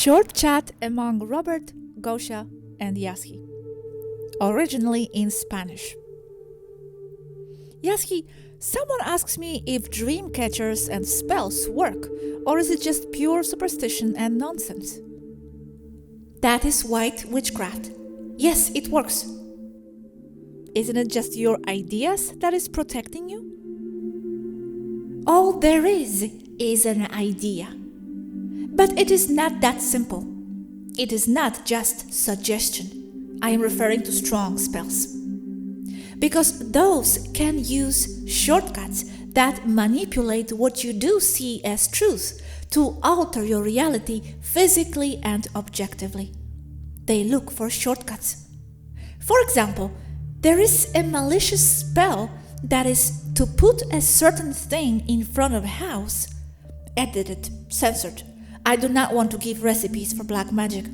Short chat among Robert, Gosha, and Yazhi. Originally in Spanish. Yazhi, someone asks me if dream catchers and spells work, or is it just pure superstition and nonsense? That is white witchcraft. Yes, it works. Isn't it just your ideas that is protecting you? All there is an idea. But it is not that simple. It is not just suggestion. I am referring to strong spells. Because those can use shortcuts that manipulate what you do see as truth to alter your reality physically and objectively. They look for shortcuts. For example, there is a malicious spell that is to put a certain thing in front of a house. Edited, censored. I do not want to give recipes for black magic.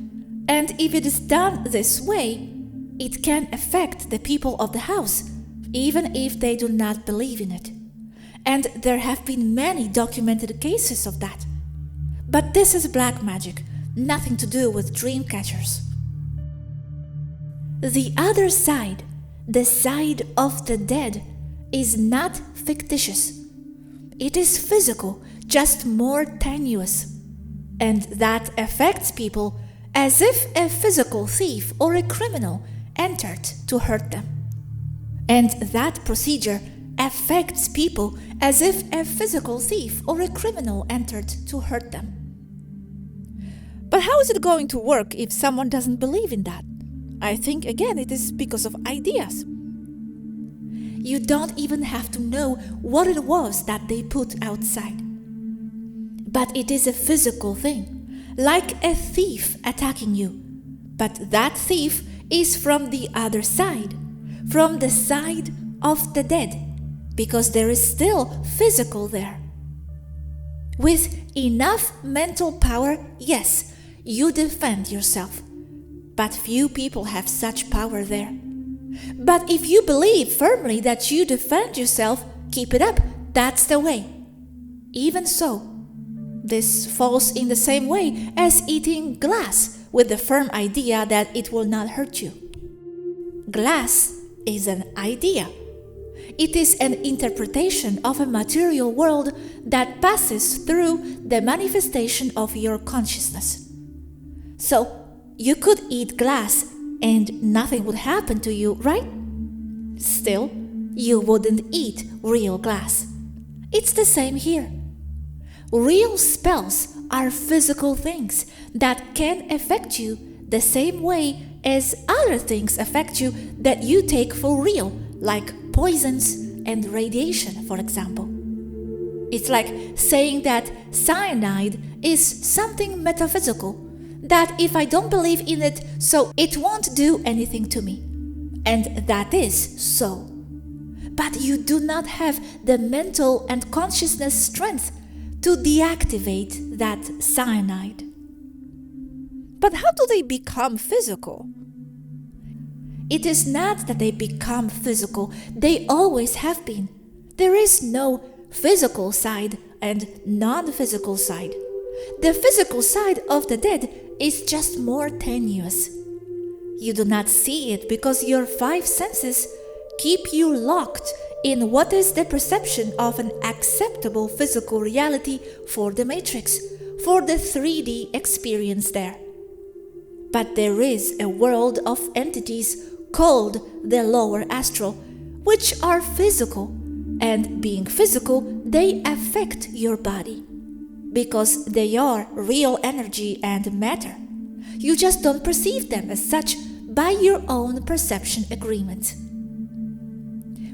And if it is done this way, it can affect the people of the house, even if they do not believe in it. And there have been many documented cases of that. But this is black magic, nothing to do with dream catchers. The other side, the side of the dead, is not fictitious. It is physical, just more tenuous. And that affects people as if a physical thief or a criminal entered to hurt them. And that procedure affects people as if a physical thief or a criminal entered to hurt them. But how is it going to work if someone doesn't believe in that? I think, again, it is because of ideas. You don't even have to know what it was that they put outside. But it is a physical thing, like a thief attacking you. But that thief is from the other side, from the side of the dead, because there is still physical there. With enough mental power, yes, you defend yourself. But few people have such power there. But if you believe firmly that you defend yourself, keep it up, that's the way. Even so, this falls in the same way as eating glass with the firm idea that it will not hurt you. Glass is an idea. It is an interpretation of a material world that passes through the manifestation of your consciousness. So, you could eat glass and nothing would happen to you, right? Still, you wouldn't eat real glass. It's the same here. Real spells are physical things that can affect you the same way as other things affect you that you take for real, like poisons and radiation, for example. It's like saying that cyanide is something metaphysical, that if I don't believe in it, so it won't do anything to me. And that is so. But you do not have the mental and consciousness strength to deactivate that cyanide. But how do they become physical? It is not that they become physical, they always have been. There is no physical side and non-physical side. The physical side of the dead is just more tenuous. You do not see it because your five senses keep you locked in what is the perception of an acceptable physical reality for the matrix, for the 3D experience there. But there is a world of entities called the lower astral, which are physical, and being physical, they affect your body, because they are real energy and matter. You just don't perceive them as such by your own perception agreement.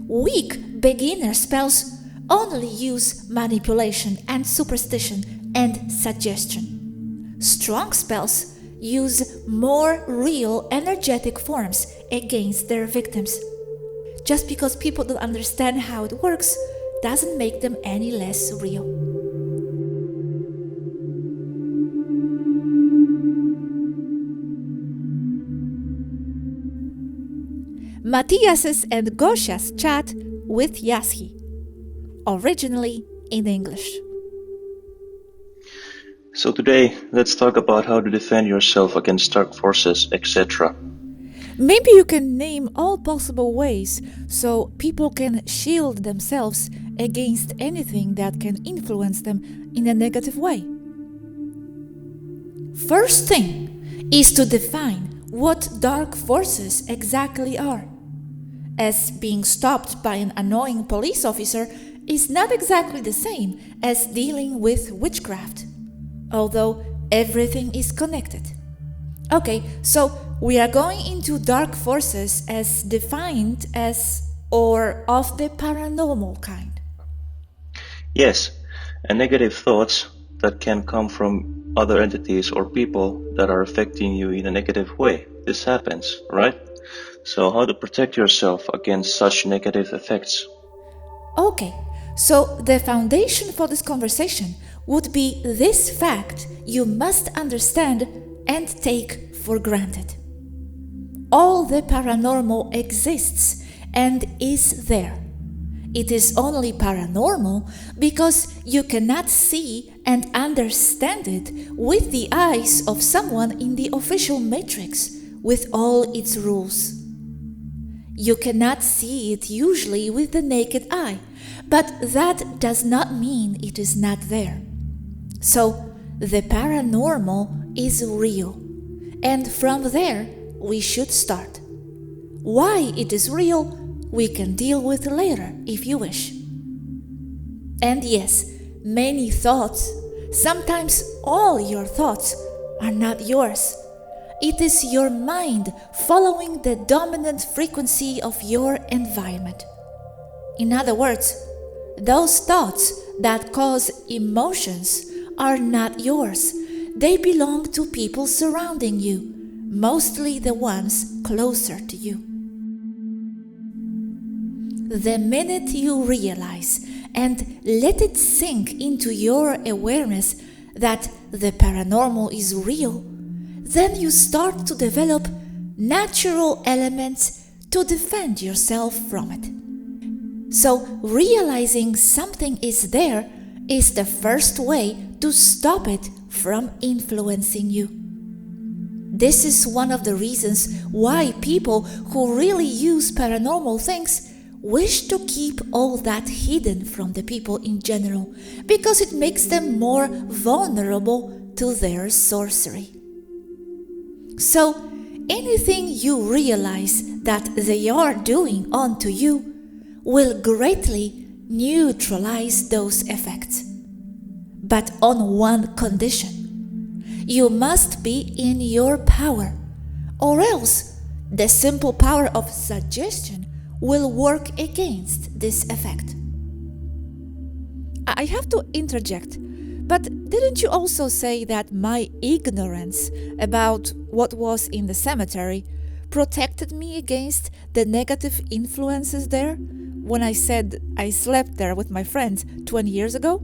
Weak beginner spells only use manipulation and superstition and suggestion. Strong spells use more real energetic forms against their victims. Just because people don't understand how it works doesn't make them any less real. Matias and Gosha's chat with Yazhi, originally in English. So today, let's talk about how to defend yourself against dark forces, etc. Maybe you can name all possible ways so people can shield themselves against anything that can influence them in a negative way. First thing is to define what dark forces exactly are, as being stopped by an annoying police officer is not exactly the same as dealing with witchcraft, although everything is connected. Okay, so we are going into dark forces as defined as or of the paranormal kind. Yes, and negative thoughts that can come from other entities or people that are affecting you in a negative way. This happens, right? So how to protect yourself against such negative effects? Okay, so the foundation for this conversation would be this fact you must understand and take for granted. All the paranormal exists and is there. It is only paranormal because you cannot see and understand it with the eyes of someone in the official matrix with all its rules. You cannot see it usually with the naked eye, but that does not mean it is not there. So, the paranormal is real, and from there we should start. Why it is real, we can deal with later if you wish. And yes, many thoughts, sometimes all your thoughts, are not yours. It is your mind following the dominant frequency of your environment. In other words, those thoughts that cause emotions are not yours. They belong to people surrounding you, mostly the ones closer to you. The minute you realize and let it sink into your awareness that the paranormal is real, then you start to develop natural elements to defend yourself from it. So, realizing something is there is the first way to stop it from influencing you. This is one of the reasons why people who really use paranormal things wish to keep all that hidden from the people in general, because it makes them more vulnerable to their sorcery. So, anything you realize that they are doing onto you will greatly neutralize those effects. But on one condition: you must be in your power, or else the simple power of suggestion will work against this effect. I have to interject, but didn't you also say that my ignorance about what was in the cemetery protected me against the negative influences there when I said I slept there with my friends 20 years ago?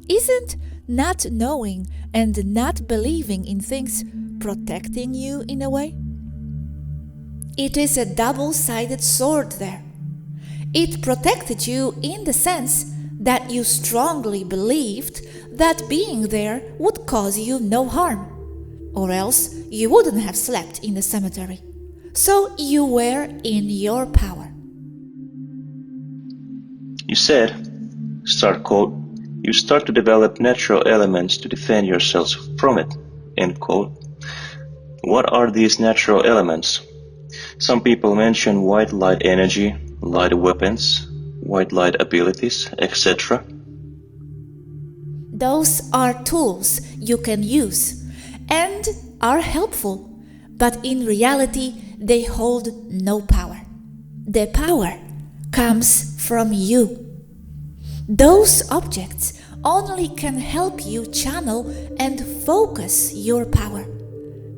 Isn't not knowing and not believing in things protecting you in a way? It is a double-sided sword there. It protected you in the sense that you strongly believed that being there would cause you no harm, or else you wouldn't have slept in the cemetery. So you were in your power. You said, start quote, you start to develop natural elements to defend yourselves from it, end quote. What are these natural elements? Some people mention white light energy, light weapons, white light abilities, etc. Those are tools you can use and are helpful, but in reality they hold no power. The power comes from you. Those objects only can help you channel and focus your power,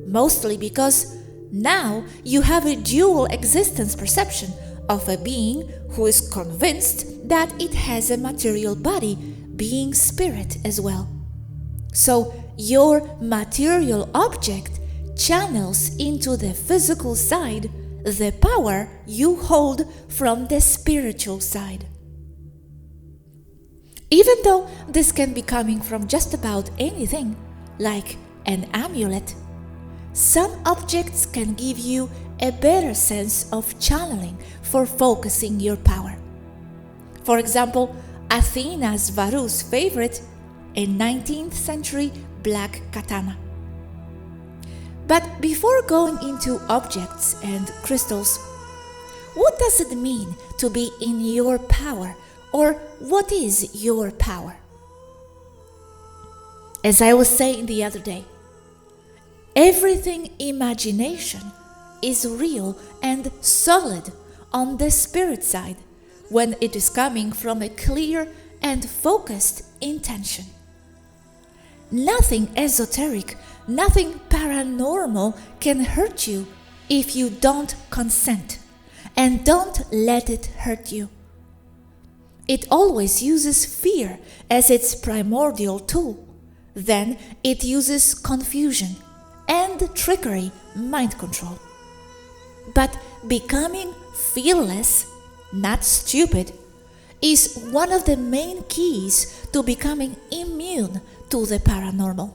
mostly because now you have a dual existence perception of a being who is convinced that it has a material body, being spirit as well. So your material object channels into the physical side the power you hold from the spiritual side. Even though this can be coming from just about anything, like an amulet, some objects can give you a better sense of channeling for focusing your power. For example, Athena's Varu's favorite, a 19th century black katana. But before going into objects and crystals, what does it mean to be in your power, or what is your power? As I was saying the other day, everything imagination is real and solid on the spirit side when it is coming from a clear and focused intention. Nothing esoteric, nothing paranormal can hurt you if you don't consent and don't let it hurt you. It always uses fear as its primordial tool. Then it uses confusion and trickery, mind control. But becoming fearless, not stupid, is one of the main keys to becoming immune to the paranormal.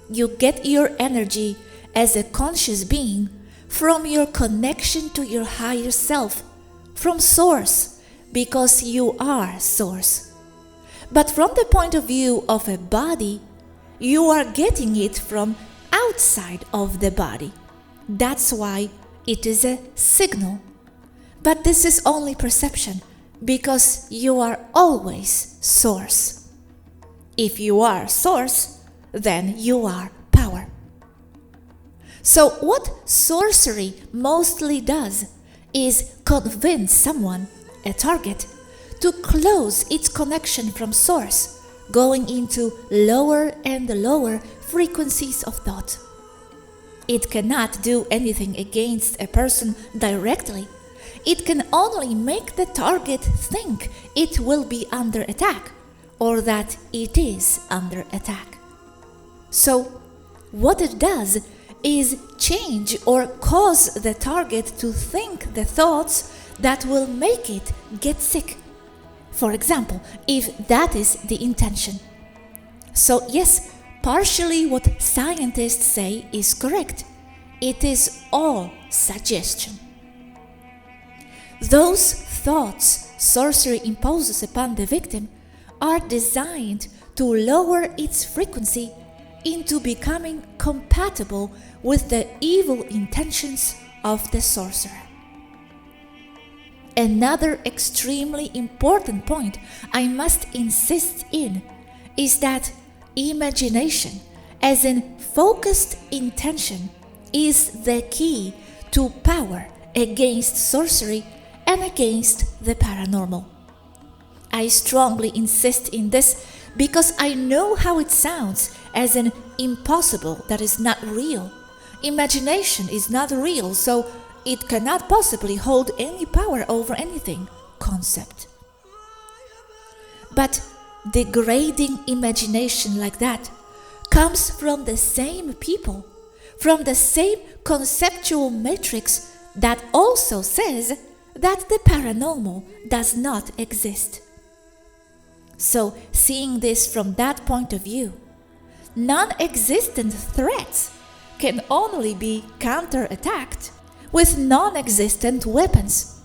You get your energy as a conscious being from your connection to your higher self, from Source, because you are Source. But from the point of view of a body, you are getting it from outside of the body. That's why it is a signal. But this is only perception, because you are always Source. If you are Source, then you are power. So what sorcery mostly does is convince someone, a target, to close its connection from Source, going into lower and lower frequencies of thought. It cannot do anything against a person directly. It can only make the target think it will be under attack, or that it is under attack. So, what it does is change or cause the target to think the thoughts that will make it get sick. For example, if that is the intention. So yes, partially what scientists say is correct. It is all suggestion. Those thoughts sorcery imposes upon the victim are designed to lower its frequency into becoming compatible with the evil intentions of the sorcerer. Another extremely important point I must insist in is that imagination, as in focused intention, is the key to power against sorcery and against the paranormal. I strongly insist in this because I know how it sounds as an impossible that is not real. Imagination is not real, so it cannot possibly hold any power over anything concept. But degrading imagination like that comes from the same people, from the same conceptual matrix that also says that the paranormal does not exist. So, seeing this from that point of view, non-existent threats can only be counterattacked with non-existent weapons.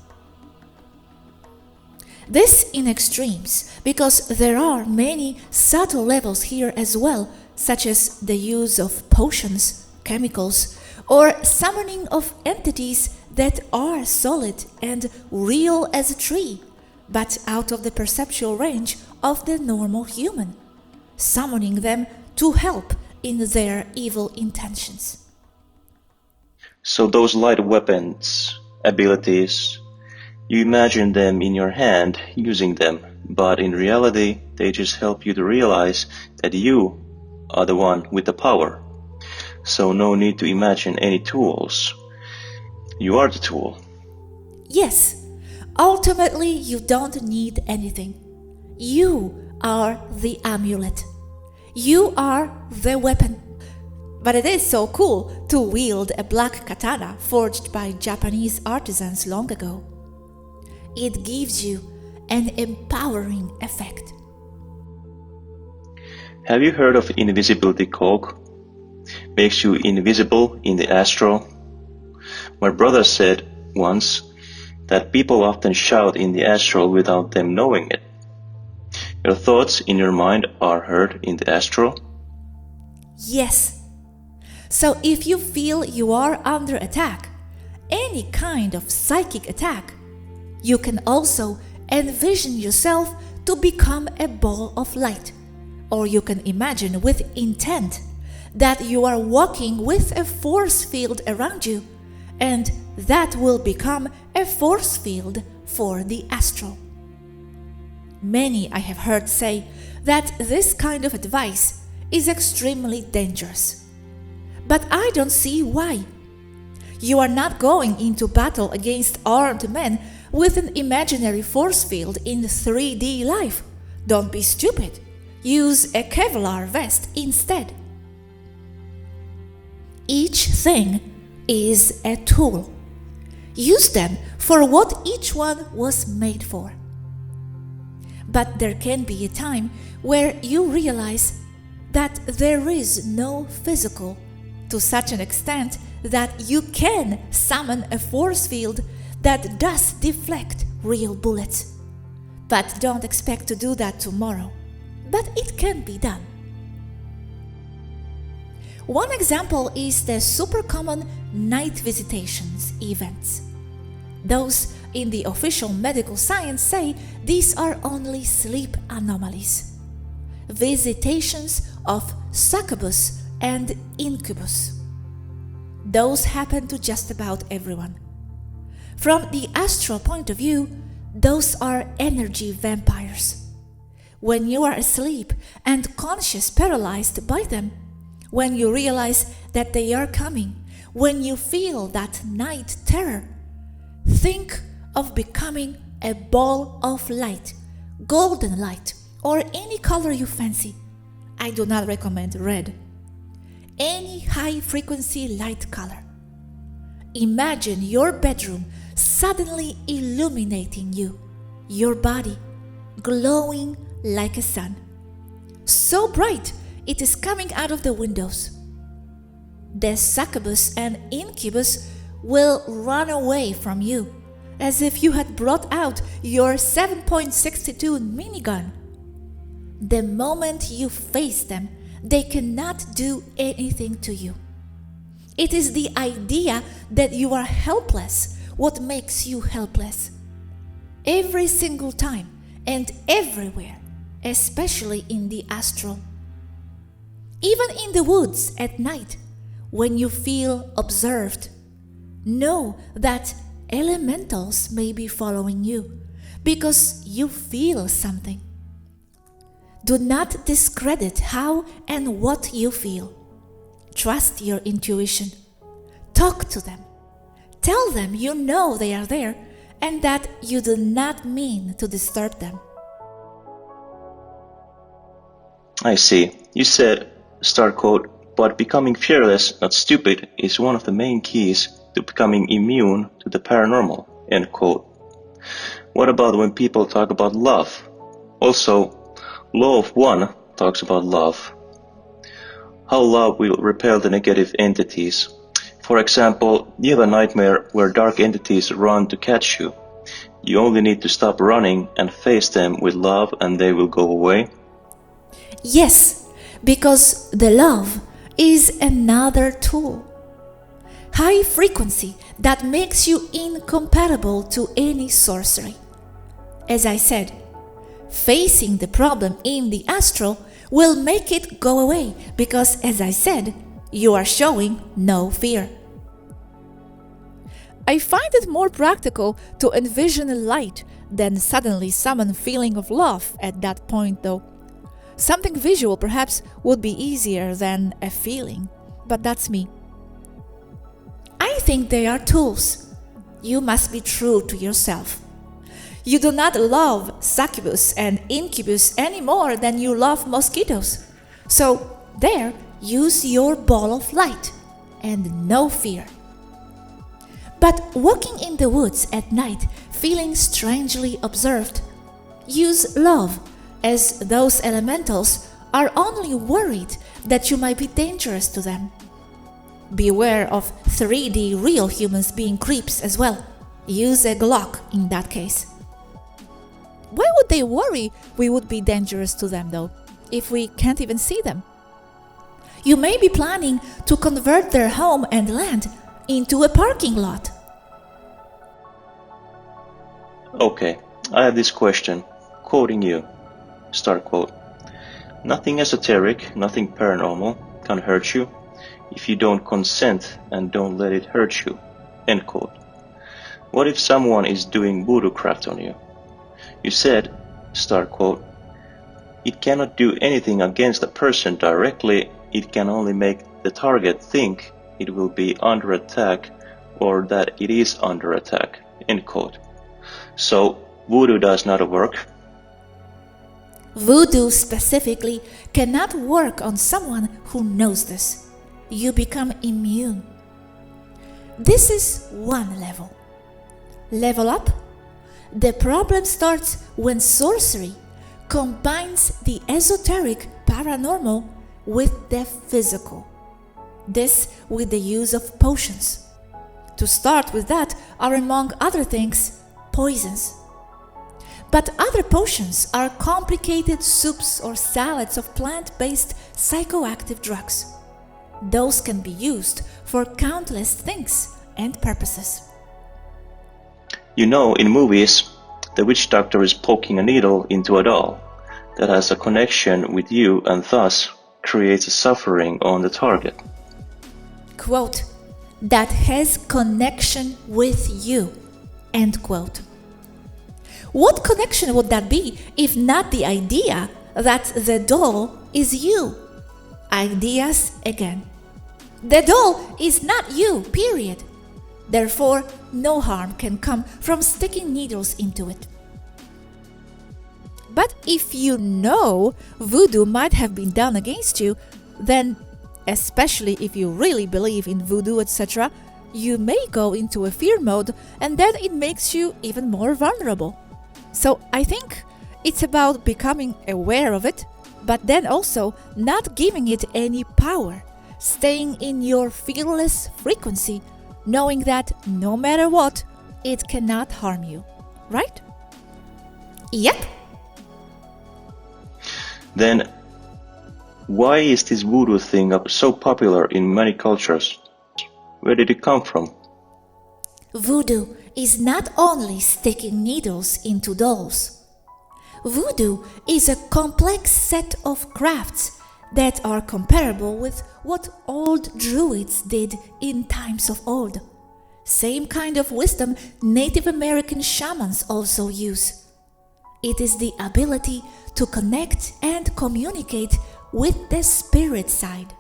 This in extremes, because there are many subtle levels here as well, such as the use of potions, chemicals, or summoning of entities that are solid and real as a tree, but out of the perceptual range of the normal human, summoning them to help in their evil intentions. So those light weapons, abilities, you imagine them in your hand using them, but in reality they just help you to realize that you are the one with the power. So no need to imagine any tools. You are the tool. Yes, ultimately you don't need anything. You are the amulet. You are the weapon. But it is so cool to wield a black katana forged by Japanese artisans long ago. It gives you an empowering effect. Have you heard of invisibility cloak? Makes you invisible in the astral? My brother said once that people often shout in the astral without them knowing it. Your thoughts in your mind are heard in the astral? Yes. So if you feel you are under attack, any kind of psychic attack, you can also envision yourself to become a ball of light. Or you can imagine with intent that you are walking with a force field around you, and that will become a force field for the astral. Many I have heard say that this kind of advice is extremely dangerous. But I don't see why. You are not going into battle against armed men with an imaginary force field in 3D life. Don't be stupid. Use a Kevlar vest instead. Each thing is a tool. Use them for what each one was made for. But there can be a time where you realize that there is no physical to such an extent that you can summon a force field that does deflect real bullets. But don't expect to do that tomorrow. But it can be done. One example is the super common night visitations events. Those in the official medical science say these are only sleep anomalies. Visitations of succubus and incubus. Those happen to just about everyone. From the astral point of view, those are energy vampires. When you are asleep and conscious paralyzed by them, when you realize that they are coming, when you feel that night terror, think of becoming a ball of light, golden light, or any color you fancy. I do not recommend red. Any high-frequency light color. Imagine your bedroom suddenly illuminating you, your body, glowing like a sun. So bright, it is coming out of the windows. The succubus and incubus will run away from you, as if you had brought out your 7.62 minigun. The moment you face them, they cannot do anything to you. It is the idea that you are helpless what makes you helpless. Every single time and everywhere, especially in the astral. Even in the woods at night, when you feel observed, know that elementals may be following you because you feel something. Do not discredit how and what you feel. Trust your intuition. Talk to them. Tell them you know they are there and that you do not mean to disturb them. I see. You said, start quote, but becoming fearless, not stupid, is one of the main keys to becoming immune to the paranormal, end quote. What about when people talk about love? Also, Law of One talks about love. How love will repel the negative entities. For example, you have a nightmare where dark entities run to catch you. You only need to stop running and face them with love and they will go away. Yes, because the love is another tool. High frequency that makes you incompatible to any sorcery. As I said, facing the problem in the astral will make it go away because, as I said, you are showing no fear. I find it more practical to envision a light than suddenly summon feeling of love at that point though. Something visual perhaps would be easier than a feeling, but that's me. I think they are tools. You must be true to yourself. You do not love succubus and incubus any more than you love mosquitoes. So there, use your ball of light and no fear. But walking in the woods at night, feeling strangely observed, Use love, as those elementals are only worried that you might be dangerous to them. Beware of 3D real humans being creeps as well. Use a Glock in that case. Why would they worry we would be dangerous to them though, if we can't even see them? You may be planning to convert their home and land into a parking lot. Okay, I have this question, quoting you. Start quote. Nothing esoteric, nothing paranormal can hurt you if you don't consent and don't let it hurt you. End quote. What if someone is doing voodoo craft on you? You said, start quote, it cannot do anything against the person directly, it can only make the target think it will be under attack or that it is under attack. End quote. So, voodoo does not work. Voodoo specifically cannot work on someone who knows this. You become immune. This is one level. Level up? The problem starts when sorcery combines the esoteric paranormal with the physical. This with the use of potions. To start with that are, among other things, poisons. But other potions are complicated soups or salads of plant-based psychoactive drugs. Those can be used for countless things and purposes. You know, in movies, the witch doctor is poking a needle into a doll that has a connection with you and thus creates a suffering on the target. Quote, that has connection with you. End quote. What connection would that be if not the idea that the doll is you? Ideas again. The doll is not you, period. Therefore, no harm can come from sticking needles into it. But if you know voodoo might have been done against you, then, especially if you really believe in voodoo, etc., you may go into a fear mode, and then it makes you even more vulnerable. So I think it's about becoming aware of it, but then also not giving it any power, staying in your fearless frequency, knowing that no matter what, it cannot harm you, right? Yep. Then, why is this voodoo thing so popular in many cultures? Where did it come from? Voodoo is not only sticking needles into dolls. Voodoo is a complex set of crafts that are comparable with what old druids did in times of old. Same kind of wisdom Native American shamans also use. It is the ability to connect and communicate with the spirit side.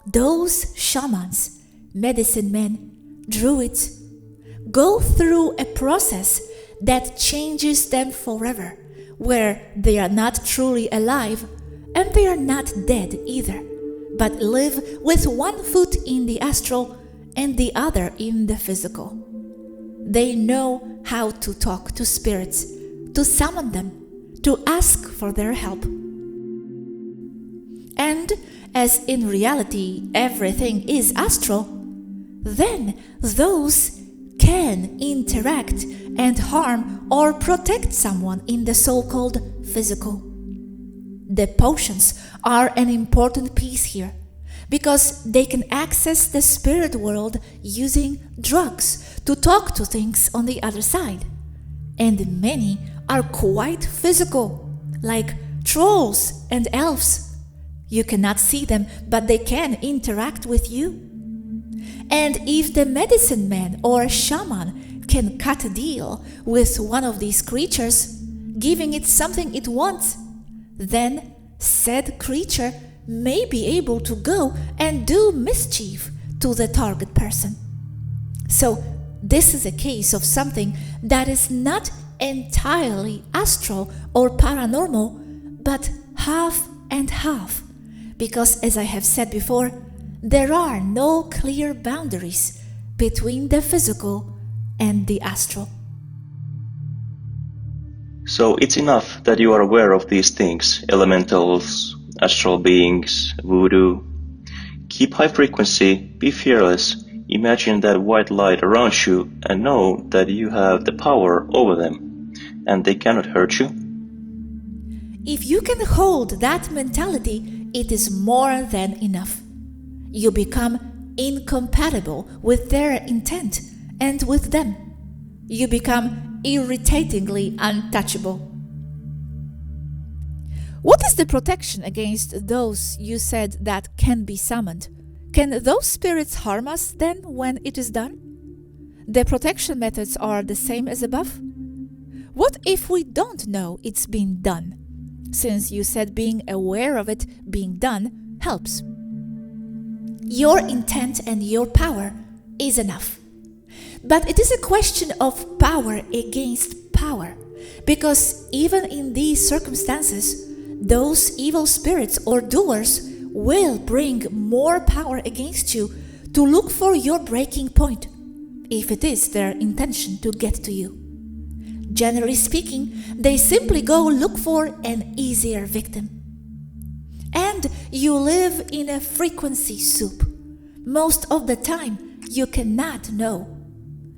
Those shamans, medicine men, druids, go through a process that changes them forever, where they are not truly alive and they are not dead either, but live with one foot in the astral and the other in the physical. They know how to talk to spirits, to summon them, to ask for their help. And as in reality everything is astral, then those can interact and harm or protect someone in the so-called physical. The potions are an important piece here because they can access the spirit world using drugs to talk to things on the other side. And many are quite physical, like trolls and elves. You cannot see them, but they can interact with you. And if the medicine man or shaman can cut a deal with one of these creatures, giving it something it wants, then said creature may be able to go and do mischief to the target person. So this is a case of something that is not entirely astral or paranormal, but half and half, because as I have said before, there are no clear boundaries between the physical and the astral. So it's enough that you are aware of these things, elementals, astral beings, voodoo. Keep high frequency, be fearless, imagine that white light around you and know that you have the power over them, and they cannot hurt you. If you can hold that mentality, it is more than enough. You become incompatible with their intent and with them. You become irritatingly untouchable. What is the protection against those you said that can be summoned? Can those spirits harm us then when it is done? The protection methods are the same as above? What if we don't know it's been done? Since you said being aware of it being done helps. Your intent and your power is enough. But it is a question of power against power, because even in these circumstances, those evil spirits or doers will bring more power against you to look for your breaking point, if it is their intention to get to you. Generally speaking, they simply go look for an easier victim. And you live in a frequency soup. Most of the time, you cannot know.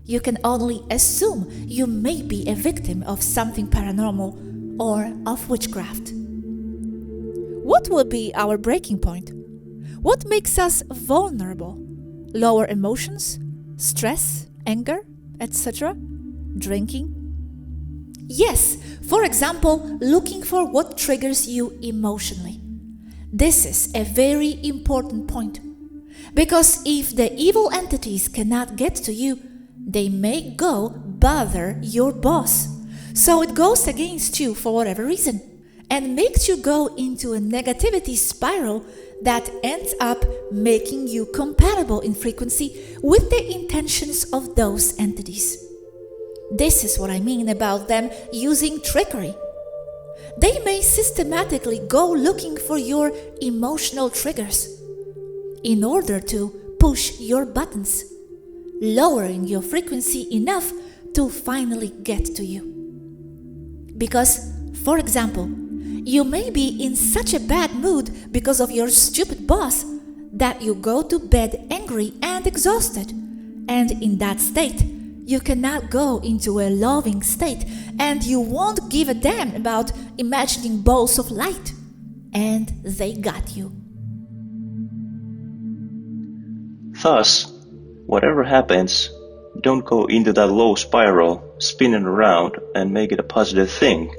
You can only assume you may be a victim of something paranormal or of witchcraft. What will be our breaking point? What makes us vulnerable? Lower emotions, stress, anger, etc.? Drinking? Yes, for example, looking for what triggers you emotionally. This is a very important point. Because if the evil entities cannot get to you, they may go bother your boss. So it goes against you for whatever reason and makes you go into a negativity spiral that ends up making you compatible in frequency with the intentions of those entities. This is what I mean about them using trickery. They may systematically go looking for your emotional triggers in order to push your buttons, lowering your frequency enough to finally get to you. Because, for example, you may be in such a bad mood because of your stupid boss that you go to bed angry and exhausted. And in that state, you cannot go into a loving state and you won't give a damn about imagining balls of light. And they got you. Thus, whatever happens, don't go into that low spiral, spinning around and make it a positive thing.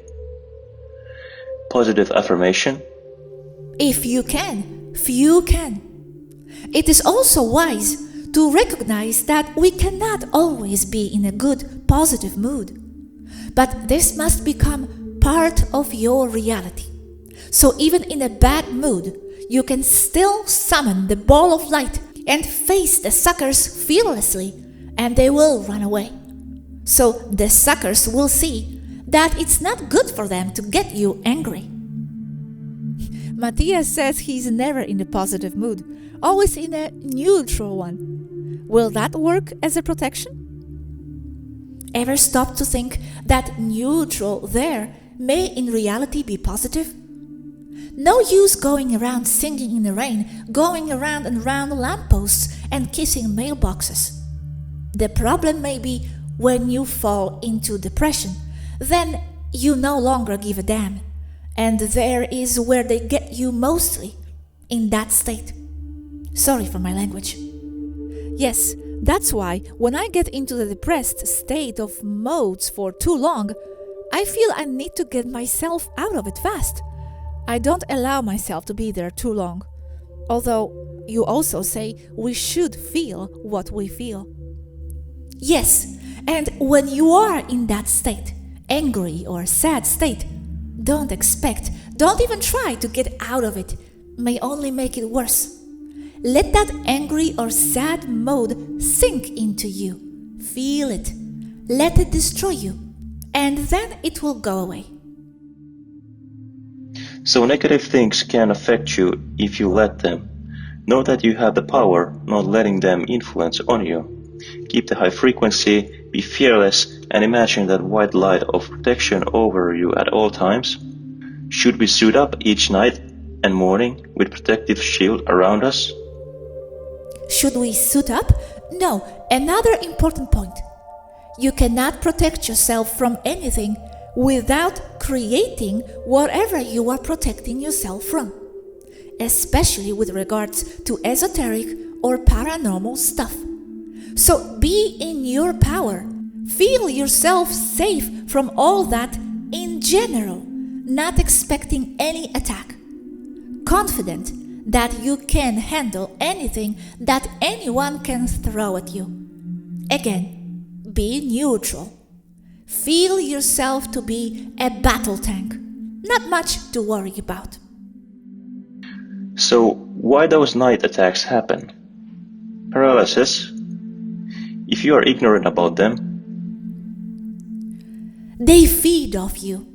Positive affirmation. If you can, few can. It is also wise to recognize that we cannot always be in a good, positive mood. But this must become part of your reality. So even in a bad mood, you can still summon the ball of light and face the suckers fearlessly, and they will run away. So the suckers will see that it's not good for them to get you angry. Matias says he's never in a positive mood, always in a neutral one. Will that work as a protection? Ever stop to think that neutral there may in reality be positive? No use going around singing in the rain, going around and around lampposts and kissing mailboxes. The problem may be when you fall into depression, then you no longer give a damn. And there is where they get you mostly, in that state. Sorry for my language. Yes, that's why when I get into the depressed state of modes for too long, I feel I need to get myself out of it fast. I don't allow myself to be there too long. Although you also say we should feel what we feel. Yes, and when you are in that state, angry or sad state, don't even try to get out of it. May only make it worse. Let that angry or sad mode sink into you. Feel it. Let it destroy you. And then it will go away. So negative things can affect you if you let them. Know that you have the power, not letting them influence on you. Keep the high frequency, be fearless, and imagine that white light of protection over you at all times. Should we suit up each night and morning with protective shield around us? Should we suit up? No, another important point. You cannot protect yourself from anything without creating whatever you are protecting yourself from, especially with regards to esoteric or paranormal stuff. So be in your power. Feel yourself safe from all that in general, not expecting any attack. Confident that you can handle anything that anyone can throw at you. Again, be neutral. Feel yourself to be a battle tank. Not much to worry about. So, why those night attacks happen? Paralysis? If you are ignorant about them, they feed off you.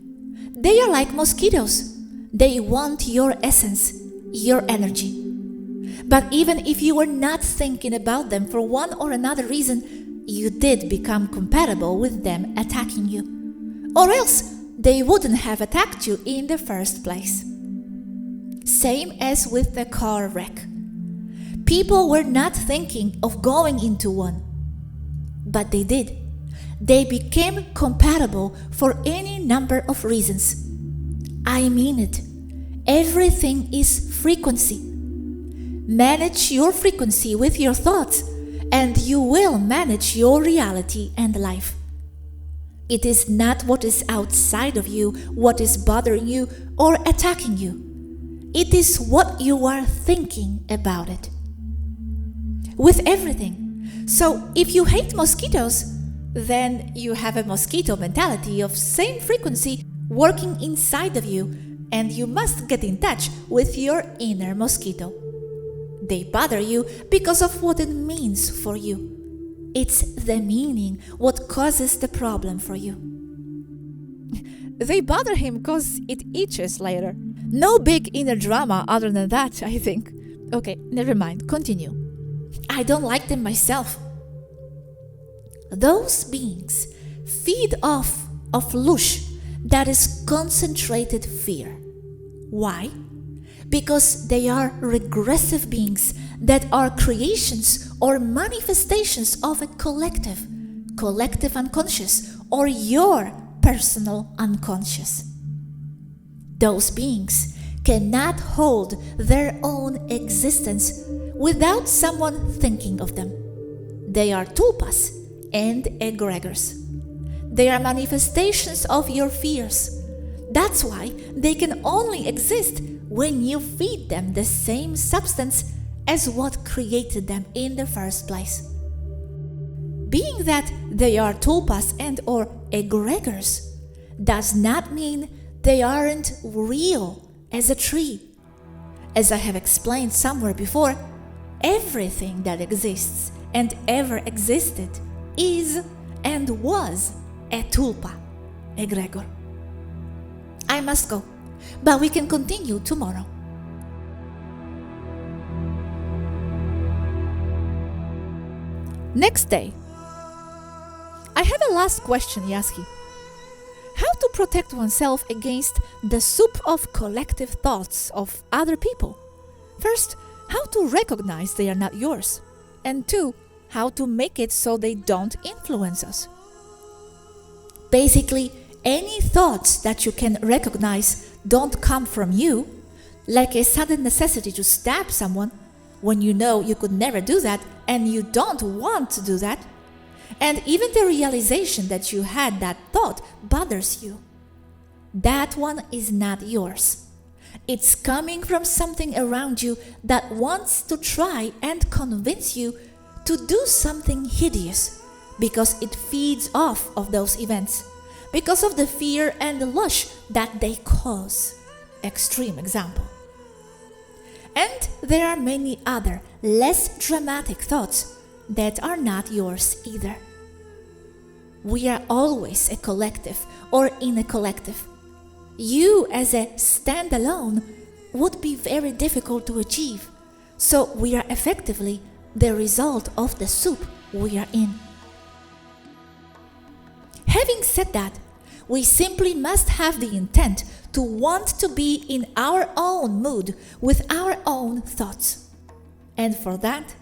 They are like mosquitoes. They want your essence, your energy. But even if you were not thinking about them for one or another reason, you did become compatible with them attacking you. Or else they wouldn't have attacked you in the first place. Same as with the car wreck. People were not thinking of going into one, but they did. They became compatible for any number of reasons. I mean it. Everything is frequency. Manage your frequency with your thoughts, and you will manage your reality and life. It is not what is outside of you, what is bothering you or attacking you. It is what you are thinking about it. With everything. So if you hate mosquitoes, then you have a mosquito mentality of same frequency working inside of you, and you must get in touch with your inner mosquito. They bother you because of what it means for you. It's the meaning what causes the problem for you. They bother him because it itches later. No big inner drama other than that, I think. Okay, never mind, continue. I don't like them myself. Those beings feed off of lush, that is concentrated fear. Why? Because they are regressive beings that are creations or manifestations of a collective unconscious, or your personal unconscious. Those beings cannot hold their own existence without someone thinking of them. They are tulpas and egregors. They are manifestations of your fears. That's why they can only exist when you feed them the same substance as what created them in the first place. Being that they are tulpas and or egregors does not mean they aren't real as a tree. As I have explained somewhere before, everything that exists and ever existed is and was a tulpa, egregor. I must go, but we can continue tomorrow. Next day. I have a last question, Yazhi. How to protect oneself against the soup of collective thoughts of other people? First, how to recognize they are not yours. And two, how to make it so they don't influence us. Basically, any thoughts that you can recognize don't come from you, like a sudden necessity to stab someone when you know you could never do that and you don't want to do that, and even the realization that you had that thought bothers you. That one is not yours. It's coming from something around you that wants to try and convince you to do something hideous because it feeds off of those events, because of the fear and the lush that they cause. Extreme example. And there are many other, less dramatic thoughts that are not yours either. We are always a collective or in a collective. You as a standalone would be very difficult to achieve, so we are effectively the result of the soup we are in. Having said that, we simply must have the intent to want to be in our own mood with our own thoughts. And for that,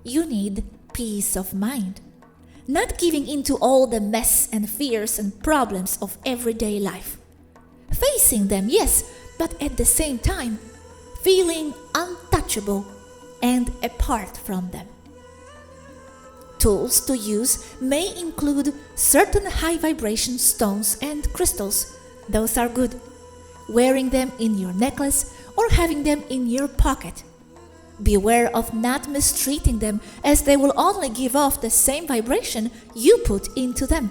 you need peace of mind. Not giving into all the mess and fears and problems of everyday life. Facing them, yes, but at the same time, feeling untouchable and apart from them. Tools to use may include certain high vibration stones and crystals. Those are good. Wearing them in your necklace or having them in your pocket. Beware of not mistreating them, as they will only give off the same vibration you put into them.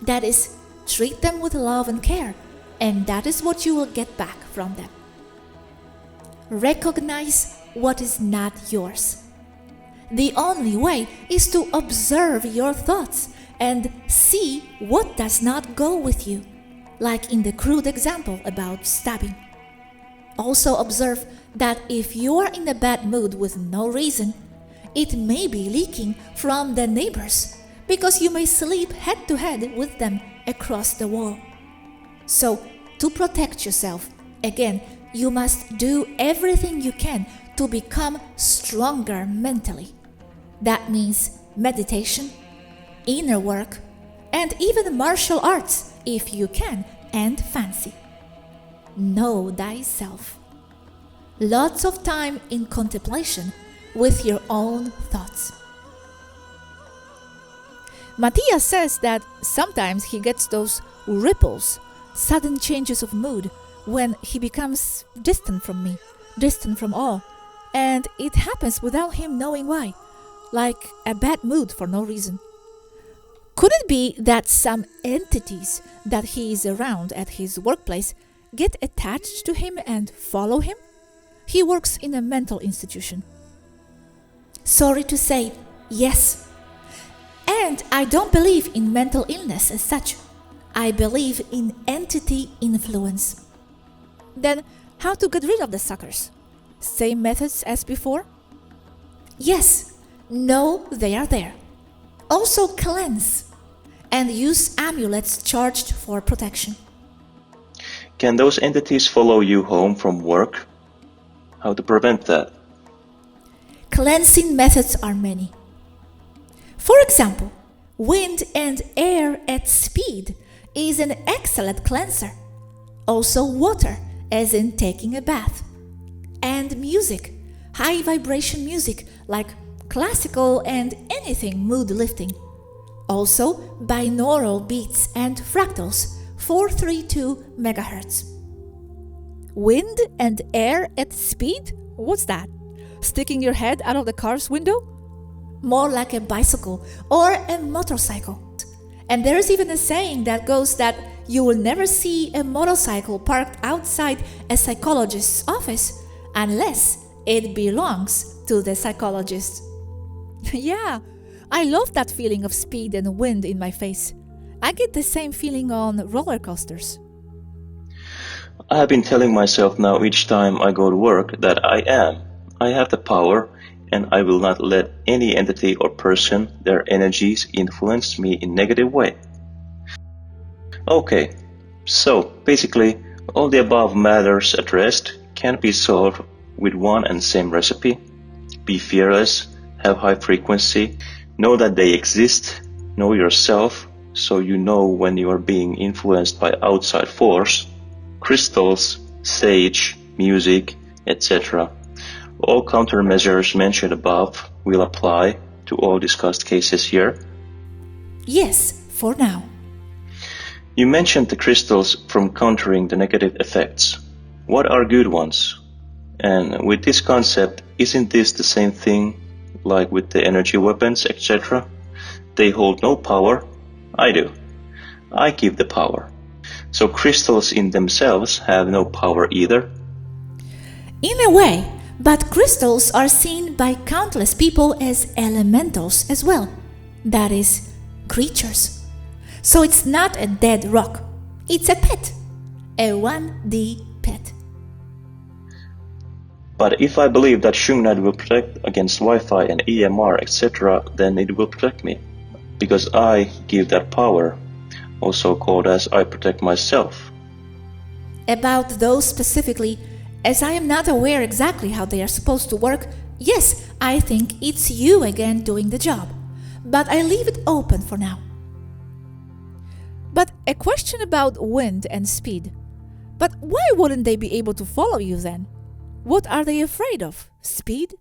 That is, treat them with love and care, and that is what you will get back from them. Recognize what is not yours. The only way is to observe your thoughts and see what does not go with you, like in the crude example about stabbing. Also observe that if you are in a bad mood with no reason, it may be leaking from the neighbors, because you may sleep head to head with them across the wall. So, to protect yourself, again, you must do everything you can to become stronger mentally. That means meditation, inner work, and even martial arts, if you can and fancy. Know thyself. Lots of time in contemplation with your own thoughts. Matias says that sometimes he gets those ripples, sudden changes of mood, when he becomes distant from me, distant from all, and it happens without him knowing why, like a bad mood for no reason. Could it be that some entities that he is around at his workplace get attached to him and follow him? He works in a mental institution. Sorry to say, yes. And I don't believe in mental illness as such. I believe in entity influence. Then, how to get rid of the suckers? Same methods as before? Yes, know they are there. Also cleanse and use amulets charged for protection. Can those entities follow you home from work? How to prevent that? Cleansing methods are many. For example, wind and air at speed is an excellent cleanser. Also water, as in taking a bath. And music, high vibration music like classical and anything mood lifting. Also binaural beats and fractals, 432 MHz. Wind and air at speed? What's that? Sticking your head out of the car's window? More like a bicycle or a motorcycle. And there is even a saying that goes that you will never see a motorcycle parked outside a psychologist's office unless it belongs to the psychologist. Yeah, I love that feeling of speed and wind in my face. I get the same feeling on roller coasters. I have been telling myself now each time I go to work that I have the power, and I will not let any entity or person, their energies, influence me in a negative way. Okay, so basically all the above matters addressed can be solved with one and same recipe. Be fearless, have high frequency, know that they exist, know yourself, so you know when you are being influenced by outside force, crystals, sage, music, etc. All countermeasures mentioned above will apply to all discussed cases here. Yes, for now. You mentioned the crystals from countering the negative effects. What are good ones? And with this concept, isn't this the same thing like with the energy weapons, etc.? They hold no power. I do. I give the power. So crystals in themselves have no power either? In a way, but crystals are seen by countless people as elementals as well. That is, creatures. So it's not a dead rock. It's a pet. A 1D pet. But if I believe that Shungnad will protect against Wi-Fi and EMR, etc., then it will protect me, because I give that power, also called as I protect myself. About those specifically, as I am not aware exactly how they are supposed to work, yes, I think it's you again doing the job, but I leave it open for now. But a question about wind and speed. But why wouldn't they be able to follow you then? What are they afraid of? Speed?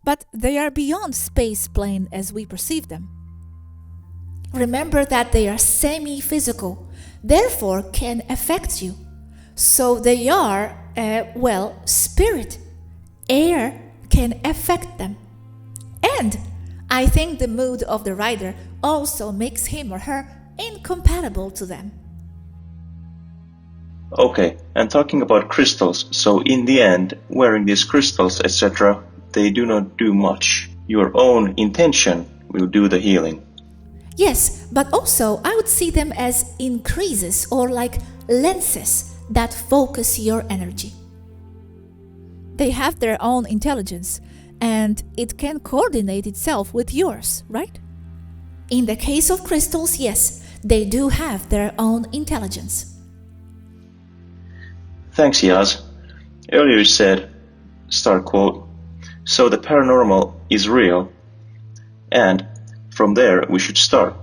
But they are beyond space plane as we perceive them. Remember that they are semi-physical, therefore can affect you. So they are, spirit. Air can affect them. And I think the mood of the rider also makes him or her incompatible to them. Okay, and talking about crystals, so in the end, wearing these crystals, etc., they do not do much. Your own intention will do the healing. Yes, but also I would see them as increases or like lenses that focus your energy. They have their own intelligence and it can coordinate itself with yours, right? In the case of crystals, yes, they do have their own intelligence. Thanks, Yaz. Earlier you said, start quote, so the paranormal is real, and from there we should start.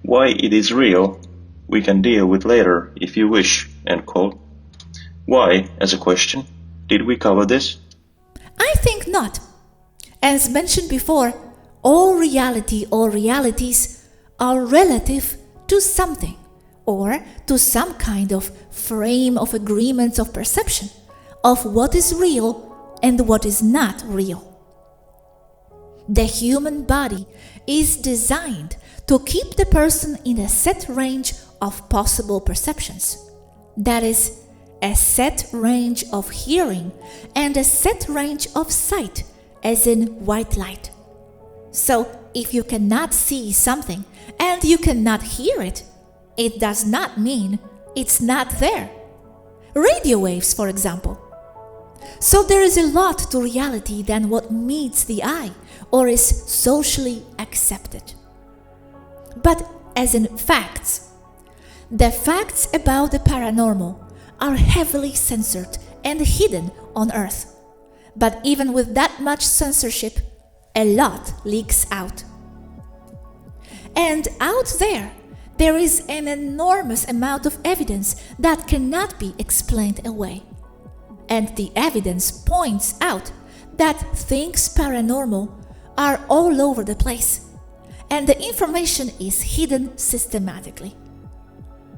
Why it is real, we can deal with later if you wish, end quote. Why, as a question, did we cover this? I think not. As mentioned before, all reality or realities are relative to something, or to some kind of frame of agreements of perception of what is real and what is not real. The human body is designed to keep the person in a set range of possible perceptions. That is, a set range of hearing and a set range of sight, as in white light. So, if you cannot see something and you cannot hear it, it does not mean it's not there. Radio waves, for example. So there is a lot to reality than what meets the eye or is socially accepted. But as in facts, the facts about the paranormal are heavily censored and hidden on Earth. But even with that much censorship, a lot leaks out. And out there is an enormous amount of evidence that cannot be explained away. And the evidence points out that things paranormal are all over the place, and the information is hidden systematically.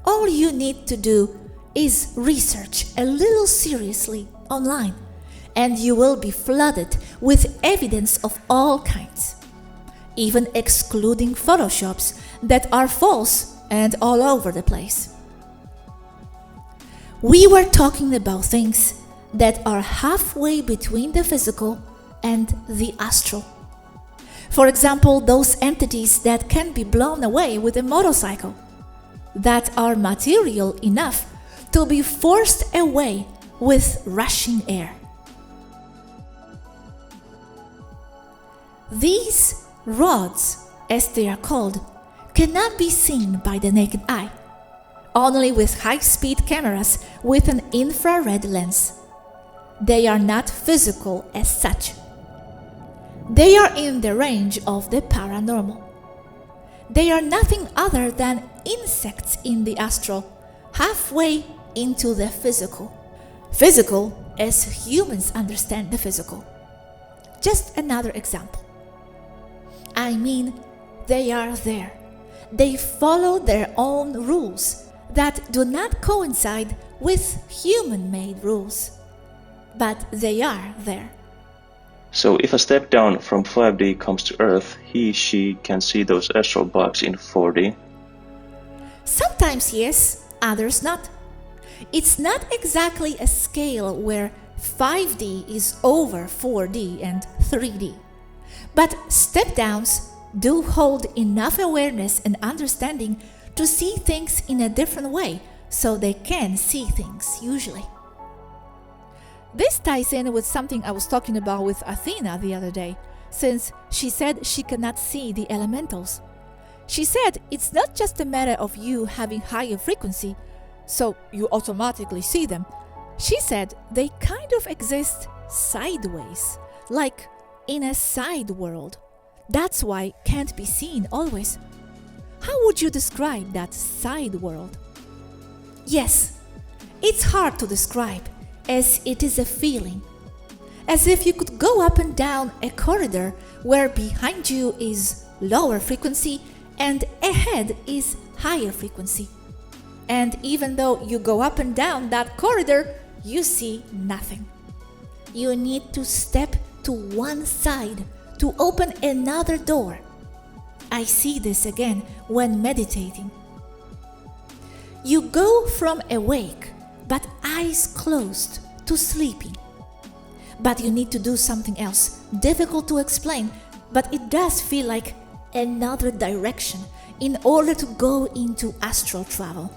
All you need to do is research a little seriously online, and you will be flooded with evidence of all kinds, even excluding photoshops that are false and all over the place. We were talking about things that are halfway between the physical and the astral. For example, those entities that can be blown away with a motorcycle, that are material enough to be forced away with rushing air. These rods, as they are called, cannot be seen by the naked eye, only with high-speed cameras with an infrared lens. They are not physical as such. They are in the range of the paranormal. They are nothing other than insects in the astral, halfway into the physical. Physical as humans understand the physical. Just another example. I mean, they are there. They follow their own rules that do not coincide with human-made rules. But they are there. So if a step down from 5D comes to Earth, she can see those astral bugs in 4D? Sometimes yes, others not. It's not exactly a scale where 5D is over 4D and 3D. But step downs do hold enough awareness and understanding to see things in a different way, so they can see things usually. This ties in with something I was talking about with Athena the other day, since she said she cannot see the elementals. She said it's not just a matter of you having higher frequency, so you automatically see them. She said they kind of exist sideways, like in a side world. That's why can't be seen always. How would you describe that side world? Yes, it's hard to describe, as it is a feeling. As if you could go up and down a corridor where behind you is lower frequency and ahead is higher frequency. And even though you go up and down that corridor, you see nothing. You need to step to one side to open another door. I see this again when meditating. You go from awake, but eyes closed, to sleeping. But you need to do something else, difficult to explain, but it does feel like another direction in order to go into astral travel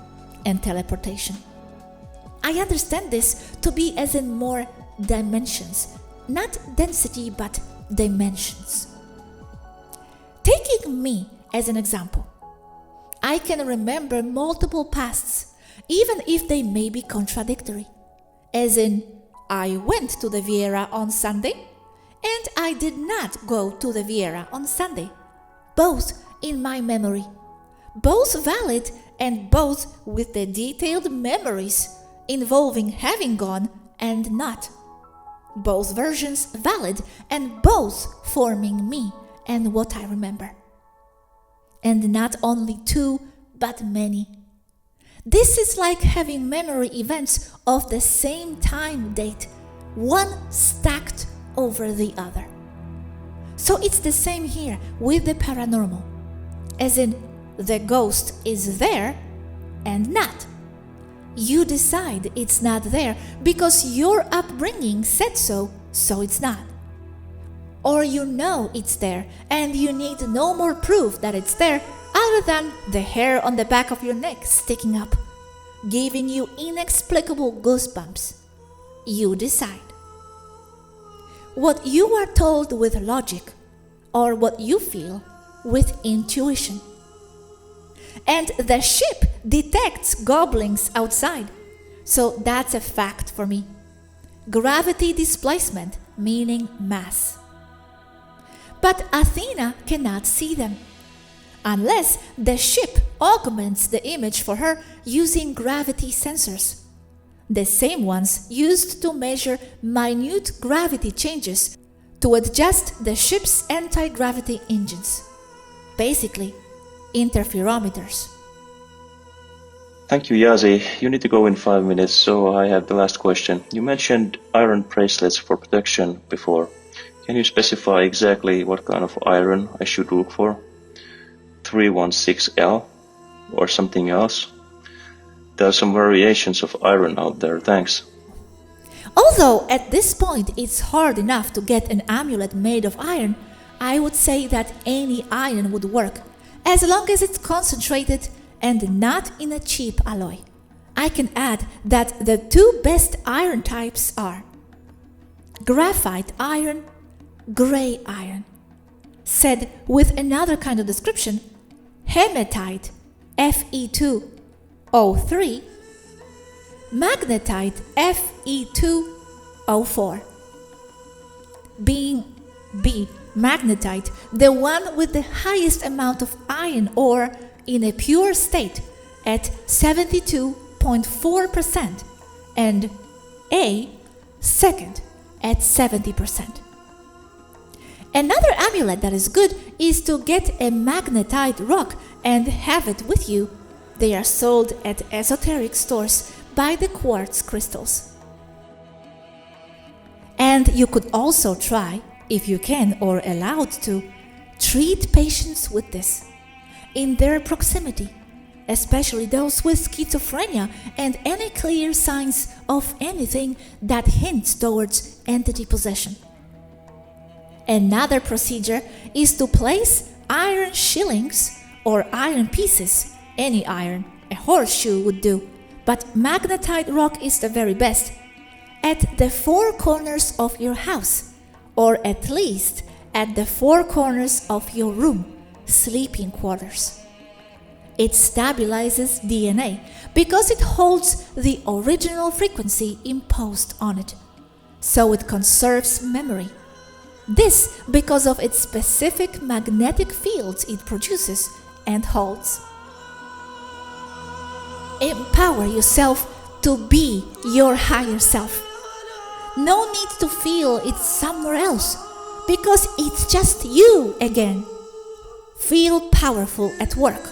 and teleportation. I understand this to be as in more dimensions, not density but dimensions. Taking me as an example, I can remember multiple pasts, even if they may be contradictory. As in, I went to the Viera on Sunday, and I did not go to the Viera on Sunday. Both in my memory. Both valid and both with the detailed memories involving having gone and not. Both versions valid and both forming me and what I remember. And not only two, but many. This is like having memory events of the same time date, one stacked over the other. So it's the same here with the paranormal, as in the ghost is there and not. You decide it's not there because your upbringing said so, so it's not. Or you know it's there and you need no more proof that it's there other than the hair on the back of your neck sticking up, giving you inexplicable goosebumps. You decide. What you are told with logic, or what you feel with intuition. And the ship detects goblins outside, so that's a fact for me. Gravity displacement, meaning mass. But Athena cannot see them, unless the ship augments the image for her using gravity sensors, the same ones used to measure minute gravity changes to adjust the ship's anti-gravity engines. Basically, interferometers. Thank you, Yazhi. You need to go in 5 minutes, so I have the last question. You mentioned iron bracelets for protection before. Can you specify exactly what kind of iron I should look for? 316L or something else? There are some variations of iron out there, thanks. Although at this point it's hard enough to get an amulet made of iron, I would say that any iron would work, as long as it's concentrated and not in a cheap alloy. I can add that the two best iron types are graphite iron, gray iron. Said with another kind of description, hematite Fe2O3, magnetite Fe2O4. Being B, magnetite, the one with the highest amount of iron ore in a pure state at 72.4%, and A, second at 70%. Another amulet that is good is to get a magnetite rock and have it with you. They are sold at esoteric stores by the quartz crystals. And you could also try, if you can or allowed to, treat patients with this in their proximity, especially those with schizophrenia and any clear signs of anything that hints towards entity possession. Another procedure is to place iron shillings or iron pieces, any iron, a horseshoe would do, but magnetite rock is the very best, at the four corners of your house, or at least at the four corners of your room, sleeping quarters. It stabilizes DNA because it holds the original frequency imposed on it, so it conserves memory. This because of its specific magnetic fields it produces and holds. Empower yourself to be your higher self. No need to feel it's somewhere else, because it's just you again. Feel powerful at work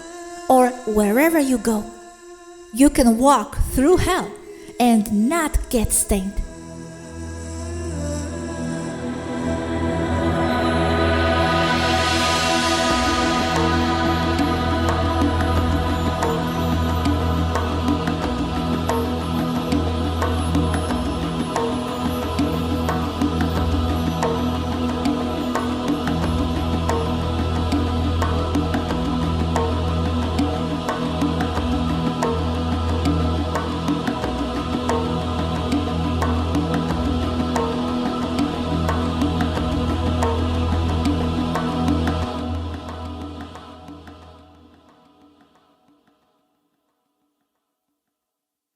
or wherever you go. You can walk through hell and not get stained.